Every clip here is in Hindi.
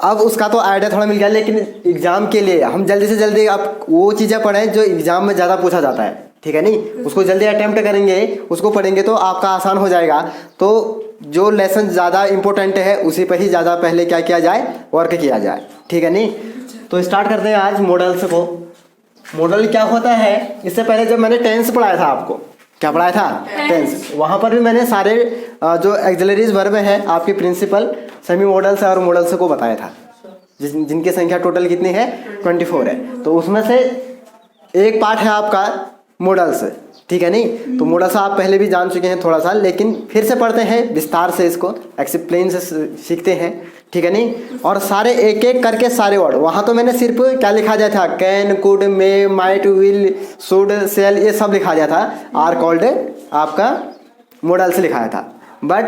अब उसका तो आइडिया थोड़ा मिल गया, लेकिन एग्जाम के लिए हम जल्दी से जल्दी आप वो चीज़ें पढ़ें जो एग्जाम में ज़्यादा पूछा जाता है, ठीक है नहीं, उसको जल्दी अटेम्प्ट करेंगे, उसको पढ़ेंगे तो आपका आसान हो जाएगा। तो जो लेसन ज़्यादा इंपॉर्टेंट है उसी पर ही ज़्यादा पहले क्या किया जाए, वर्क किया जाए, ठीक है नहीं। तो स्टार्ट करते हैं आज मॉडल्स को। मॉडल क्या होता है, इससे पहले जब मैंने टेंस पढ़ाया था, आपको क्या पढ़ाया था, टेंस, वहाँ पर भी मैंने सारे जो एक्सिलरीज वर्ब है आपके प्रिंसिपल, सेमी मॉडल्स और मॉडल्स को बताया था, जिनकी संख्या टोटल कितनी है, 24 है। तो उसमें से एक पार्ट है आपका मॉडल्स, ठीक है नहीं। तो मॉडल्स आप पहले भी जान चुके हैं थोड़ा सा, लेकिन फिर से पढ़ते हैं विस्तार से, इसको एक्सप्लेन से सीखते हैं, ठीक है नहीं। और सारे एक एक करके सारे वर्ड, वहाँ तो मैंने सिर्फ क्या लिखा दिया था, can, could, may, might, will, should, shall, ये सब लिखा दिया था, आर कॉल्ड आपका मॉडल्स लिखाया था। बट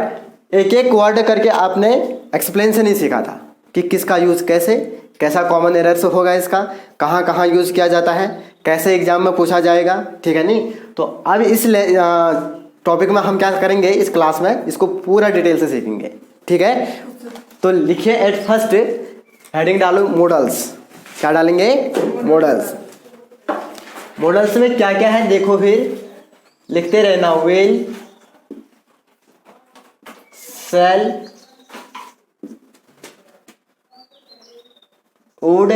एक एक वर्ड करके आपने एक्सप्लेन से नहीं सीखा था कि किसका यूज़ कैसे, कैसा कॉमन एरर्स होगा इसका, कहाँ कहाँ यूज़ किया जाता है, कैसे एग्जाम में पूछा जाएगा, ठीक है नहीं। तो अब इस टॉपिक में हम क्या करेंगे, इस क्लास में इसको पूरा डिटेल से सीखेंगे, ठीक है। तो लिखिए एट फर्स्ट हेडिंग डालो मॉडल्स, क्या डालेंगे, मॉडल्स। मॉडल्स में क्या क्या है देखो, फिर लिखते रहना, will, shall, would,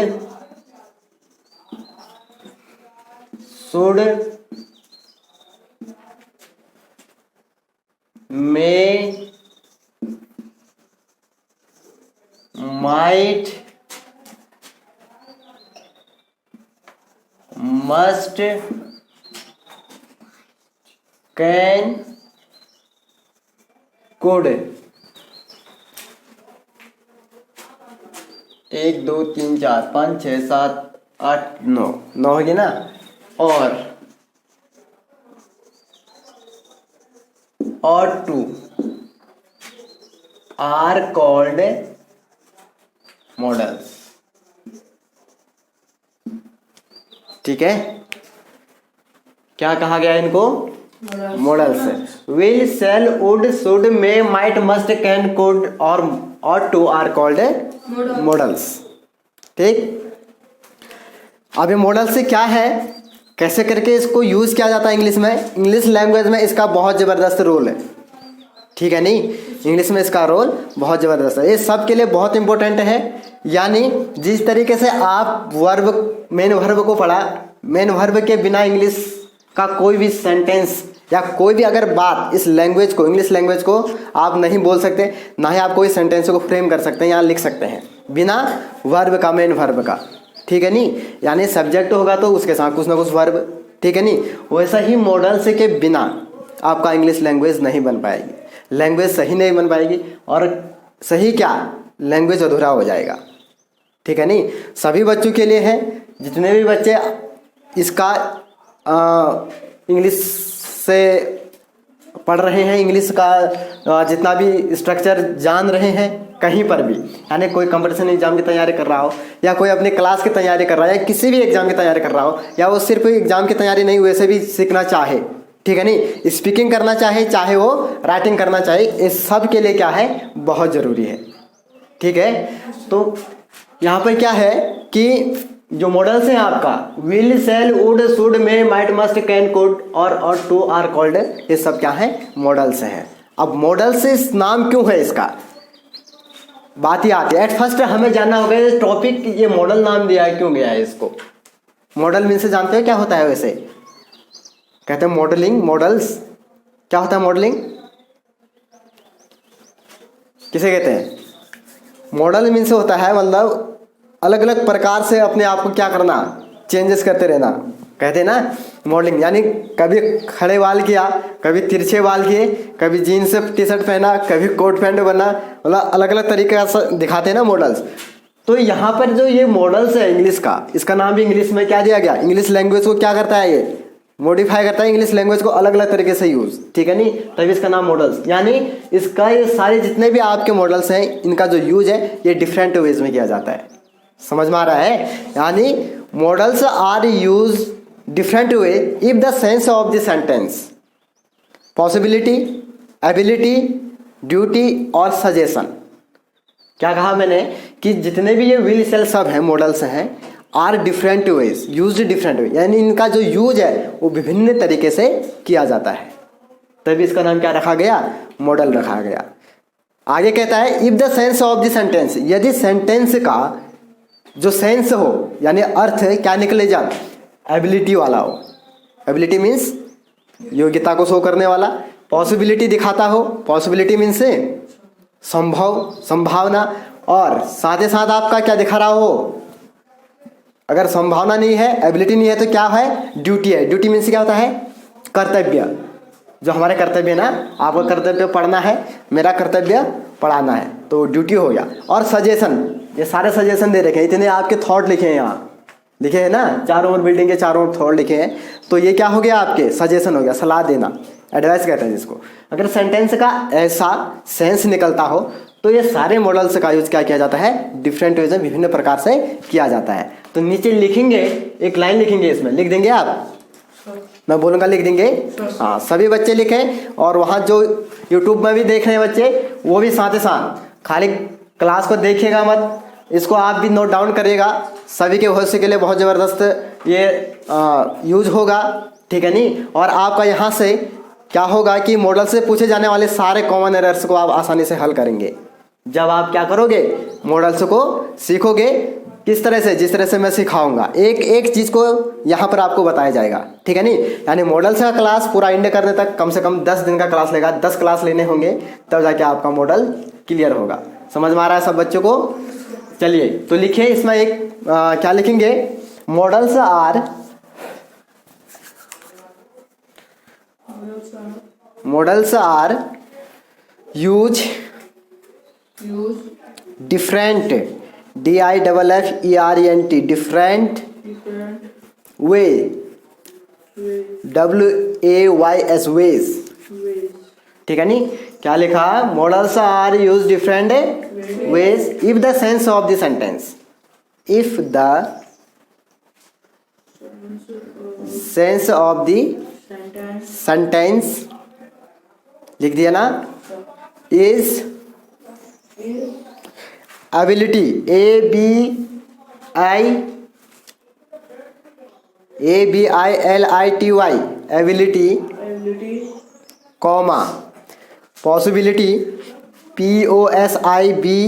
should, may, might, must, can, could. 1 2 3 4 5 6 7 8 9 होगी ना। और 2 आर कॉल्ड मॉडल्स, ठीक है। क्या कहा गया इनको, modals. Will, shall, would, should, may, might, must, can, could और 2 आर कॉल्ड मॉडल्स, ठीक। अब ये मॉडल से क्या है, कैसे करके इसको यूज किया जाता है इंग्लिश में, इंग्लिश लैंग्वेज में इसका बहुत जबरदस्त रोल है, ठीक है नहीं। इंग्लिश में इसका रोल बहुत ज़बरदस्त है, ये सब के लिए बहुत इंपॉर्टेंट है। यानी जिस तरीके से आप वर्ब, मेन वर्ब को पढ़ा, मेन वर्ब के बिना इंग्लिश का कोई भी सेंटेंस या कोई भी अगर बात इस लैंग्वेज को, इंग्लिश लैंग्वेज को आप नहीं बोल सकते, ना ही आप कोई सेंटेंस को फ्रेम कर सकते हैं या लिख सकते हैं बिना वर्ब का, मेन वर्ब का, ठीक है नहीं। यानी सब्जेक्ट होगा तो उसके साथ कुछ ना कुछ वर्ब, ठीक है नहीं। वैसा ही मॉडल से के बिना आपका इंग्लिश लैंग्वेज नहीं बन पाएगी, लैंग्वेज सही नहीं बन पाएगी, और सही क्या, लैंग्वेज अधूरा हो जाएगा, ठीक है नहीं। सभी बच्चों के लिए है, जितने भी बच्चे इसका इंग्लिश से पढ़ रहे हैं, इंग्लिश का जितना भी स्ट्रक्चर जान रहे हैं कहीं पर भी, यानी कोई कंपटीशन एग्जाम की तैयारी कर रहा हो, या कोई अपने क्लास की तैयारी कर रहा है, या किसी भी एग्जाम की तैयारी कर रहा हो, या वो सिर्फ एग्जाम की तैयारी नहीं वैसे भी सीखना चाहे, ठीक है नहीं, स्पीकिंग करना चाहे, चाहे वो राइटिंग करना चाहे, इस सब के लिए क्या है, बहुत ज़रूरी है, ठीक है। तो यहाँ पर क्या है कि जो मॉडल्स हैं आपका, will, shall, would, should, may, might, must, can, could और 2 आर कॉल्ड, ये सब क्या है, मॉडल्स हैं। अब मॉडल्स इस नाम क्यों है, इसका बात ही आती है। एट फर्स्ट हमें जानना होगा ये टॉपिक, ये मॉडल नाम दिया है, क्यों गया है इसको। मॉडल मीन से जानते हो क्या होता है, वैसे कहते हैं मॉडलिंग, मॉडल्स। क्या होता है मॉडलिंग, किसे कहते हैं, मॉडल मीन से होता है मतलब अलग अलग प्रकार से अपने आप को क्या करना, चेंजेस करते रहना, कहते हैं ना मॉडलिंग। यानी कभी खड़े बाल किया, कभी तिरछे बाल किए, कभी जीन्स टी शर्ट पहना, कभी कोट पैंट बना, मतलब अलग अलग तरीके से दिखाते हैं ना मॉडल्स। तो यहाँ पर जो ये मॉडल्स है इंग्लिश का, इसका नाम भी इंग्लिश में क्या दिया गया, इंग्लिश लैंग्वेज को क्या करता है, ये मॉडिफाई करता है, इंग्लिश लैंग्वेज को अलग अलग तरीके से यूज, ठीक है नहीं, तभी इसका नाम मॉडल्स। यानी इसका ये सारे जितने भी आपके मॉडल्स हैं, इनका जो यूज है ये डिफरेंट वेज में किया जाता है, समझ में आ रहा है। यानी modals are use different way if the sense of the sentence, possibility, ability, duty और सजेशन। क्या कहा मैंने कि जितने भी ये विल सेल सब हैं, मॉडल्स हैं, are different ways use different way, यानी इनका जो यूज है वो विभिन्न तरीके से किया जाता है, तभी इसका नाम क्या रखा गया, मॉडल रखा गया। आगे कहता है if the sense of the sentence, यदि सेंटेंस का जो सेंस हो यानी अर्थ क्या निकले जा, एबिलिटी वाला हो। एबिलिटी मीन्स योग्यता को शो करने वाला, पॉसिबिलिटी दिखाता हो, पॉसिबिलिटी मीन्स संभव, संभावना, और साथ ही साथ आपका क्या दिखा रहा हो, अगर संभावना नहीं है, एबिलिटी नहीं है तो क्या है, ड्यूटी है। ड्यूटी मीन्स क्या होता है, कर्तव्य, जो हमारे कर्तव्य ना, आपका कर्तव्य पढ़ना है, मेरा कर्तव्य पढ़ाना है, तो ड्यूटी हो गया। और सजेशन, ये सारे सजेशन दे रखे हैं, इतने आपके थॉट लिखे हैं, यहाँ लिखे हैं ना, चारों ओर बिल्डिंग के चारों ओर थॉट लिखे हैं, तो ये क्या हो गया, आपके सजेशन हो गया, सलाह देना, एडवाइस कहते हैं जिसको। अगर सेंटेंस का ऐसा सेंस निकलता हो तो ये सारे मॉडल्स का यूज क्या किया जाता है, डिफरेंट वेज में, विभिन्न प्रकार से किया जाता है। तो नीचे लिखेंगे, एक लाइन लिखेंगे, इसमें लिख देंगे आप, मैं बोलूँगा लिख देंगे, हाँ सभी बच्चे लिखें, और वहाँ जो यूट्यूब में भी देख रहे हैं बच्चे वो भी साथ ही साथ, खाली क्लास को देखिएगा मत, इसको आप भी नोट डाउन करिएगा, सभी के भविष्य के लिए बहुत ज़बरदस्त ये यूज होगा, ठीक है नहीं। और आपका यहाँ से क्या होगा कि मॉडल से पूछे जाने वाले सारे कॉमन एरर्स को आप आसानी से हल करेंगे जब आप क्या करोगे, मॉडल्स को सीखोगे। किस तरह से, जिस तरह से मैं सिखाऊंगा, एक एक चीज़ को यहाँ पर आपको बताया जाएगा, ठीक है नहीं। यानी मॉडल्स का क्लास पूरा एंड करने तक कम से कम 10 दिन का क्लास लेगा, 10 क्लास लेने होंगे, तब जाके आपका मॉडल क्लियर होगा। समझ में आ रहा है सब बच्चों को? चलिए तो लिखिए इसमें एक क्या लिखेंगे, modals are use different, DIFFERENT, different way, WAYS ways, ठीक है नहीं। क्या लिखा, modals are use different ways if the sense of the sentence, if the sense of the sentence, लिख दिया ना, is ability, ABILITY, ability, comma, possibility, POSIBILTY,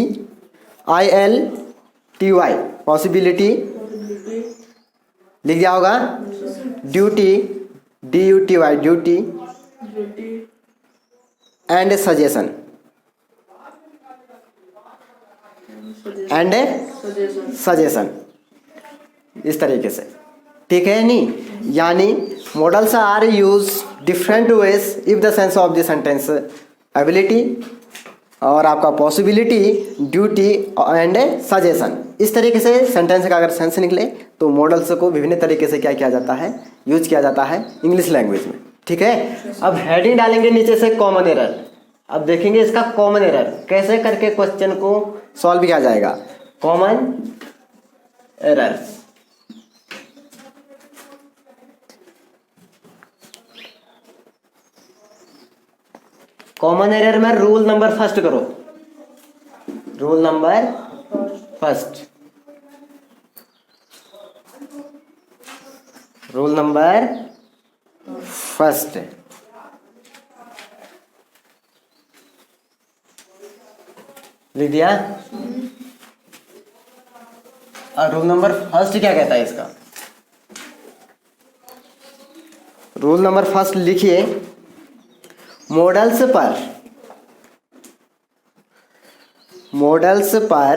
possibility लिख दिया होगा, duty, DUTY, duty, and suggestion, suggestion, इस तरीके से, ठीक है नहीं। यानी modals are use different ways if the sense of the sentence, ability और आपका पॉसिबिलिटी, ड्यूटी एंड सजेशन, इस तरीके से सेंटेंस का अगर सेंस निकले तो मॉडल्स को विभिन्न तरीके से क्या किया जाता है, यूज किया जाता है इंग्लिश लैंग्वेज में, ठीक है। अब हेडिंग डालेंगे नीचे से कॉमन एरर, अब देखेंगे इसका कॉमन एरर कैसे करके क्वेश्चन को सॉल्व किया जाएगा। कॉमन एरर, कॉमन एरर में रूल नंबर फर्स्ट करो, rule number first, rule number first, लिख दिया। और रूल नंबर फर्स्ट क्या कहता है इसका, रूल नंबर फर्स्ट लिखिए, मॉडल्स पर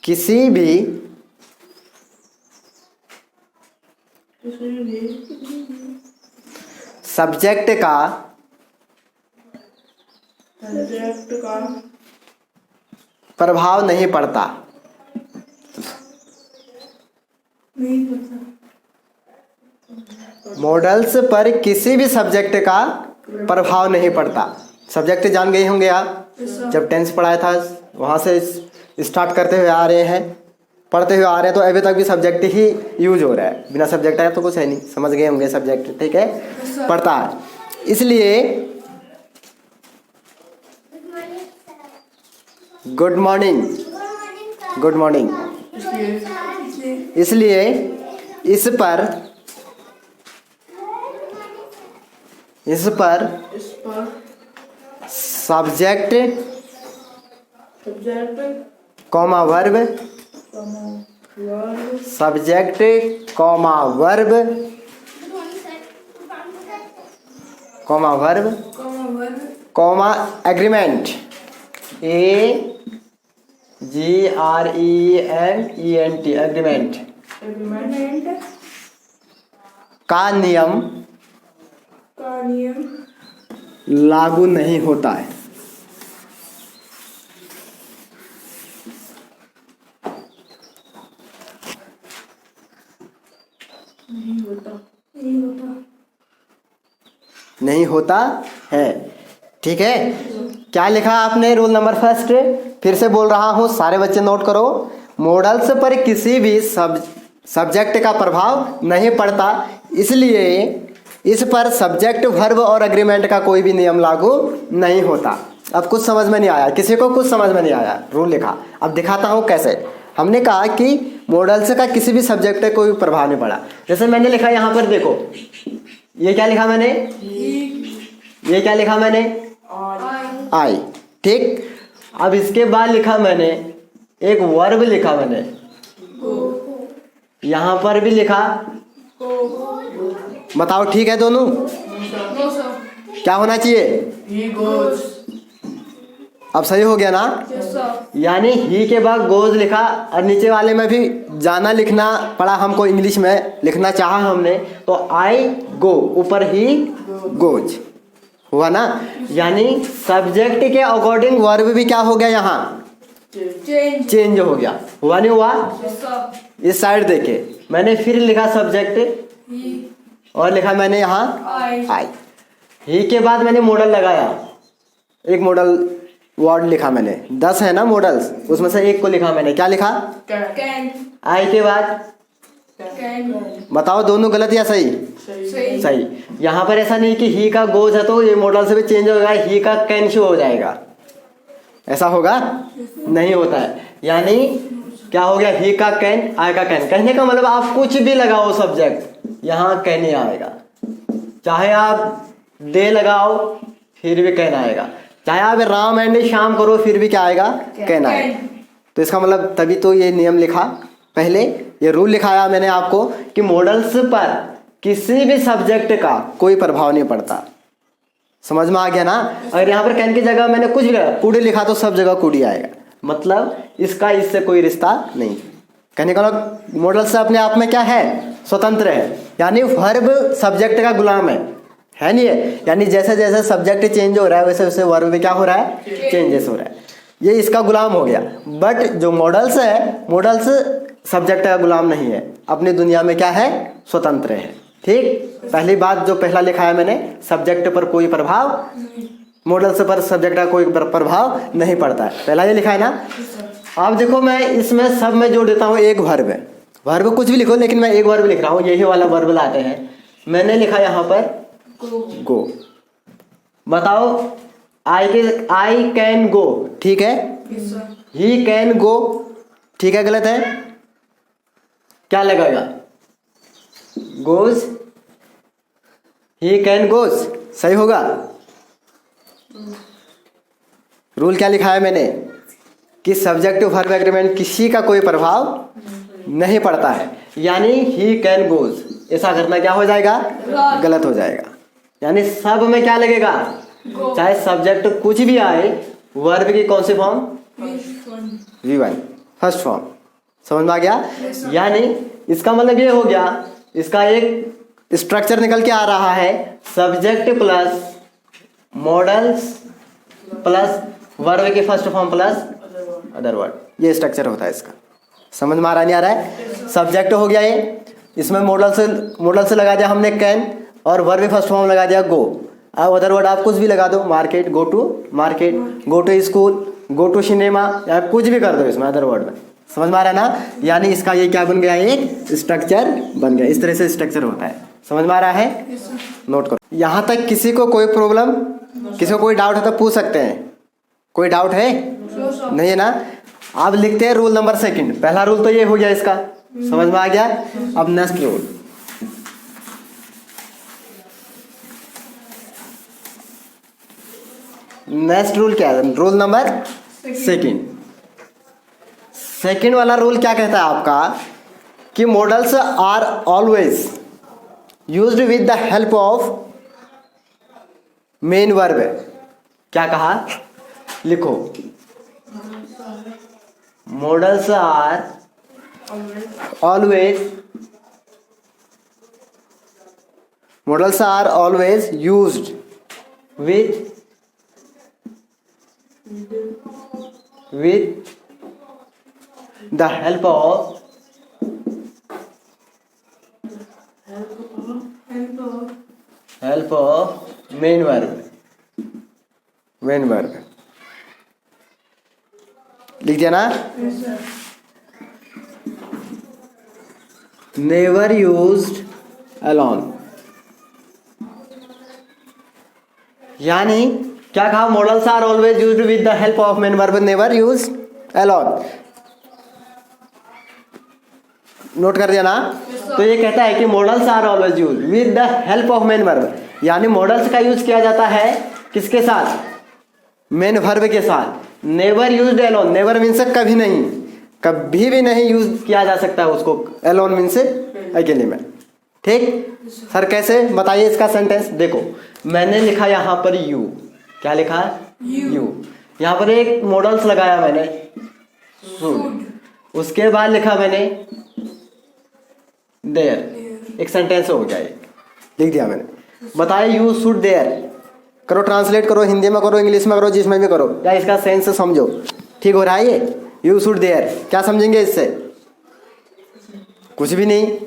किसी भी सब्जेक्ट का प्रभाव नहीं पड़ता, मॉडल्स पर किसी भी सब्जेक्ट का प्रभाव नहीं पड़ता। सब्जेक्ट जान गए होंगे आप, जब टेंस पढ़ाया था वहाँ से स्टार्ट करते हुए आ रहे हैं, पढ़ते हुए आ रहे हैं, तो अभी तक भी सब्जेक्ट ही यूज हो रहा है, बिना सब्जेक्ट आया तो कुछ है नहीं, समझ गए होंगे सब्जेक्ट, ठीक है, पढ़ता है। इसलिए गुड मॉर्निंग, गुड मॉर्निंग। इसलिए इस पर subject comma verb, subject comma verb comma verb comma agreement, AGREMENT agreement का नियम लागू नहीं होता है। नहीं होता है, ठीक है। क्या लिखा आपने रोल नंबर फर्स्ट? फिर से बोल रहा हूं, सारे बच्चे नोट करो। मॉडल्स पर किसी भी सब्जेक्ट का प्रभाव नहीं पड़ता, इसलिए इस पर सब्जेक्ट वर्ब और एग्रीमेंट का कोई भी नियम लागू नहीं होता। अब कुछ समझ में नहीं आया? किसी को कुछ समझ में नहीं आया? रूल लिखा। अब दिखाता हूं कैसे। हमने कहा कि मॉडल्स का किसी भी सब्जेक्ट का कोई प्रभाव नहीं पड़ा। जैसे मैंने लिखा यहाँ पर, देखो ये क्या लिखा मैंने, ये क्या लिखा मैंने, आई, ठीक। अब इसके बाद लिखा मैंने एक वर्ब लिखा मैंने, यहाँ पर भी लिखा। बताओ ठीक है दोनों? क्या होना चाहिए? अब सही हो गया ना? यानी ही के बाद गोज लिखा और नीचे वाले में भी जाना लिखना पड़ा हमको, इंग्लिश में लिखना चाहा हमने तो आई गो, ऊपर ही गोज हुआ ना। यानी सब्जेक्ट के अकॉर्डिंग वर्ब भी क्या हो गया, यहाँ चेंज हो गया। हुआ नहीं हुआ? इस साइड देखे मैंने फिर लिखा सब्जेक्ट और लिखा मैंने यहाँ आई। ही के बाद मैंने मॉडल लगाया, एक मॉडल वर्ड लिखा मैंने। 10 है ना मॉडल्स, उसमें से एक को लिखा मैंने। क्या लिखा? आई के बाद बताओ दोनों गलत या सही? सही। यहाँ पर ऐसा नहीं कि ही का गोज है तो ये मॉडल से भी चेंज होगा, ही का कैन शो हो जाएगा, ऐसा होगा? नहीं होता है। यानी क्या हो गया, ही का कैन, आई का कैन। कहने का मतलब आप कुछ भी लगाओ सब्जेक्ट, यहाँ कैन ही आएगा। चाहे आप दे लगाओ फिर भी कैन आएगा, चाहे आप राम एंड श्याम करो फिर भी क्या आएगा, कैन आएगा। तो इसका मतलब तभी तो ये नियम लिखा, पहले ये रूल लिखाया मैंने आपको कि मॉडल्स पर किसी भी सब्जेक्ट का कोई प्रभाव नहीं पड़ता। समझ में आ गया ना? अगर यहाँ पर कैन की जगह मैंने कुछ भी कुड़ी लिखा तो सब जगह कुड़ी आएगा, मतलब इसका इससे कोई रिश्ता नहीं। कहने का मतलब मॉडल्स अपने आप में क्या है, स्वतंत्र है। यानी वर्ब सब्जेक्ट का गुलाम है नहीं है? यानी जैसे जैसे सब्जेक्ट चेंज हो रहा है वैसे वैसे वर्ब में क्या हो रहा है, चेंजेस हो रहा है। ये इसका गुलाम हो गया। बट जो मॉडल्स है, मॉडल्स सब्जेक्ट का गुलाम नहीं है, अपनी दुनिया में क्या है, स्वतंत्र है। ठीक, पहली बात जो पहला लिखा है मैंने, सब्जेक्ट पर कोई प्रभाव, मॉडल्स पर सब्जेक्ट का कोई प्रभाव नहीं पड़ता है, पहला ये लिखा है ना। अब देखो मैं इसमें सब में जोड़ देता हूँ एक वर्ब है। वर्ब कुछ भी लिखो लेकिन मैं एक वर्ब लिख रहा हूँ, यही वाला वर्ब लाते हैं। मैंने लिखा यहाँ पर गो। बताओ आई कैन गो, ठीक है। ही कैन गो, ठीक है गलत है? क्या लगेगा? गोज, ही कैन गोज, सही होगा। रूल क्या लिखा है मैंने कि सब्जेक्ट वर्ब एग्रीमेंट किसी का कोई प्रभाव नहीं पड़ता है। यानी ही कैन गोज, ऐसा करना क्या हो जाएगा, गलत हो जाएगा। यानी सब में क्या लगेगा, चाहे सब्जेक्ट कुछ भी आए, वर्ब की कौन सी फॉर्म, V1 फर्स्ट फॉर्म। समझ में आ गया? यानी इसका मतलब ये हो गया, इसका एक स्ट्रक्चर निकल के आ रहा है, subject plus models plus verb की first form plus other word. ये स्ट्रक्चर होता है इसका। समझ में आ रहा नहीं आ रहा है? सब्जेक्ट हो गया ये, इसमें मॉडल से लगा दिया हमने कैन, और वर्ब फर्स्ट फॉर्म लगा दिया गो। अब अदर वर्ड आप कुछ भी लगा दो, market, go to market, go to school, go to cinema, या कुछ भी कर दो इसमें अदर वर्ड में। समझ में आ रहा है ना? यानी इसका ये क्या बन गया, एक स्ट्रक्चर बन गया। इस तरह से स्ट्रक्चर होता है। समझ में आ रहा है? नोट करो। यहाँ तक किसी को कोई प्रॉब्लम, किसी को कोई डाउट है तो पूछ सकते हैं। कोई डाउट है? नहीं है ना? अब लिखते हैं रूल नंबर सेकंड। पहला रूल तो ये हो गया इसका, समझ में आ गया। अब नेक्स्ट रूल, नेक्स्ट रूल क्या है? Rule number second. सेकंड वाला रूल क्या कहता है आपका कि modals are always used with the help of main verb. क्या कहा? लिखो, modals are always used with the help of main verb। लिख दिया ना? Never used alone। यानी क्या कहा? Modals are always used with the help of main verb, never use alone। Note कर दिया ना? तो ये कहता है कि modals are always use with the help of main verb, यानी मॉडल्स का यूज किया जाता है किसके साथ? मेन वर्ब के साथ। Never used alone, never means कभी नहीं, कभी भी नहीं यूज किया जा सकता है उसको। एलोन मीन्स अकेले में। ठीक सर, कैसे बताइए इसका सेंटेंस? देखो, मैंने लिखा यहाँ पर यू। क्या लिखा? यू। यहाँ पर एक मॉडल्स लगाया मैंने, शुड। उसके बाद लिखा मैंने देयर। एक सेंटेंस हो गया, एक लिख दिया मैंने। बताइए यू शुड देयर, करो, ट्रांसलेट करो, हिंदी में करो, इंग्लिश में करो, जिसमें भी करो, क्या इसका सेंस समझो। ठीक हो रहा है ये? यू शुड देयर, क्या समझेंगे इससे? कुछ भी नहीं,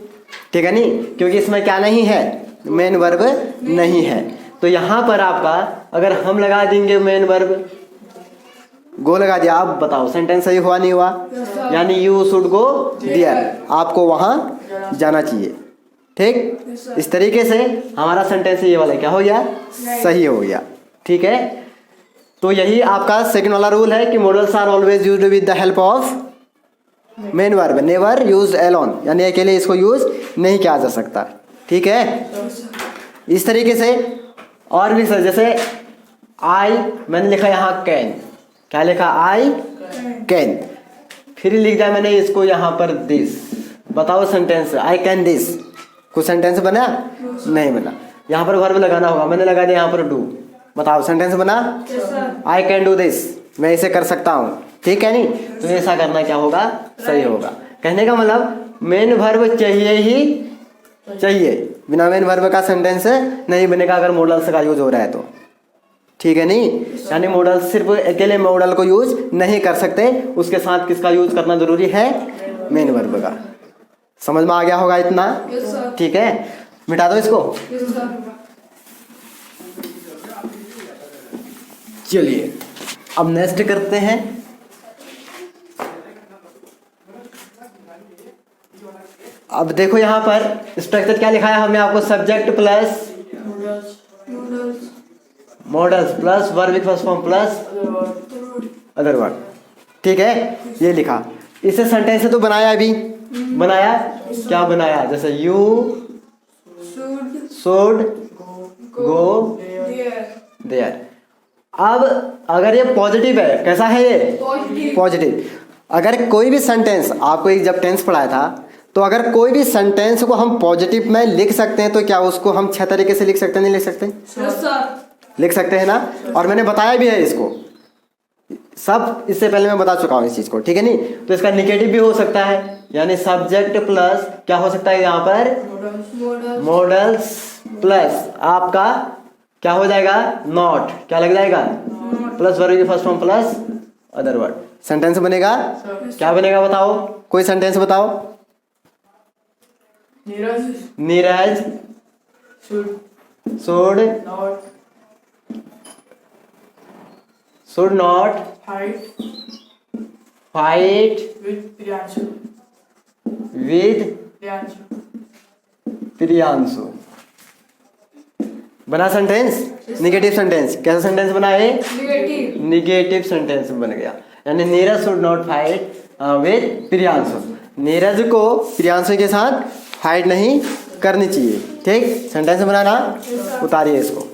ठीक है नहीं, क्योंकि इसमें क्या नहीं है? मेन वर्ब नहीं है। तो यहाँ पर आपका अगर हम लगा देंगे मेन वर्ब, गो लगा दिया, आप बताओ सेंटेंस सही हुआ नहीं हुआ? यानी यू शुड गो देयर, आपको वहां जाना चाहिए। ठीक, इस तरीके से हमारा सेंटेंस ये वाला क्या हो गया? सही हो गया। ठीक है, तो यही आपका सेकंड वाला रूल है कि modals are always used with the help of main verb, never used alone, यानी अकेले इसको यूज नहीं किया जा सकता। ठीक है, इस तरीके से और भी सर, जैसे आई मैंने लिखा यहाँ कैन। क्या लिखा? I can. फिर लिख दिया मैंने इसको यहाँ पर दिस। बताओ सेंटेंस, आई कैन दिस, कुछ सेंटेंस बना? नहीं बना। यहाँ पर वर्ब लगाना होगा, मैंने लगा दिया यहाँ पर डू। बताओ सेंटेंस बना? आई कैन डू दिस, मैं इसे कर सकता हूँ। ठीक है नहीं? तो ऐसा करना क्या होगा? सही होगा। कहने का मतलब मेन वर्ब चाहिए ही चाहिए, बिना मेन वर्ब का सेंटेंस नहीं बनेगा अगर मॉडल्स का यूज हो रहा है तो। ठीक है नहीं? यानी मॉडल सिर्फ अकेले मॉडल को यूज नहीं कर सकते, उसके साथ किसका यूज करना जरूरी है? मेन वर्ब का। समझ में आ गया होगा इतना? ठीक है, मिटा दो इसको। चलिए अब नेक्स्ट करते हैं। अब देखो यहाँ पर स्ट्रक्चर क्या लिखा है हमने आपको? Subject plus models plus verb first form plus other word. ठीक है, ये लिखा। इसे सेंटेंस से तो बनाया, अभी बनाया। क्या बनाया? जैसे यू शुड गो देयर। अब अगर ये पॉजिटिव है, कैसा है ये? पॉजिटिव। अगर कोई भी सेंटेंस, आपको एक जब टेंस पढ़ाया था, तो अगर कोई भी सेंटेंस को हम पॉजिटिव में लिख सकते हैं तो क्या उसको हम 6 तरीके से लिख सकते हैं? नहीं लिख सकते? लिख सकते हैं ना? और मैंने बताया भी है इसको सब, इससे पहले मैं बता चुका हूँ इस चीज को। ठीक है नहीं? तो इसका निगेटिव भी हो सकता है, यानी सब्जेक्ट प्लस क्या हो सकता है यहाँ पर? मॉडल्स प्लस आपका क्या हो जाएगा? नॉट। क्या लग जाएगा? Plus verb first form plus other word. Sentence बनेगा। क्या बनेगा बताओ? कोई सेंटेंस बताओ। Neeraj should not fight with Priyanshu। बना सेंटेंस, निगेटिव सेंटेंस। कैसा सेंटेंस बना है? नेगेटिव। निगेटिव सेंटेंस बन गया। यानी Neeraj should not fight with Priyanshu. Neeraj को प्रियांशु के साथ फाइट नहीं करनी चाहिए। ठीक, सेंटेंस बनाना, उतारिए इसको।